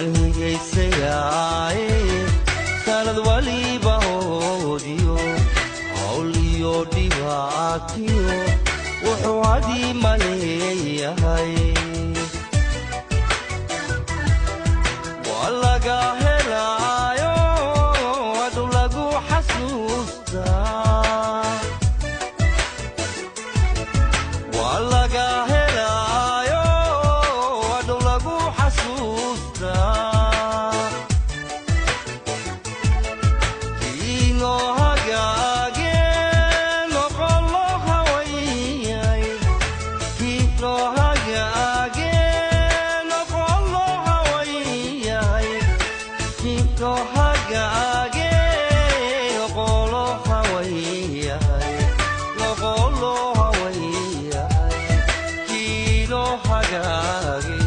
walhigaysayaay sanad waliba hoodiyo hawliyo dhibaatiyo wuxuu hadii maleeyahay walaga helaayo adu lagu xasuustaa walaga helaayo adu lagu xasuustaa kiino hagaageen noqolo hawayay kiino hagaageen noqolo hawayay kiino hagaageen noqolo hawayay noqolo hawayay kiino hagaageen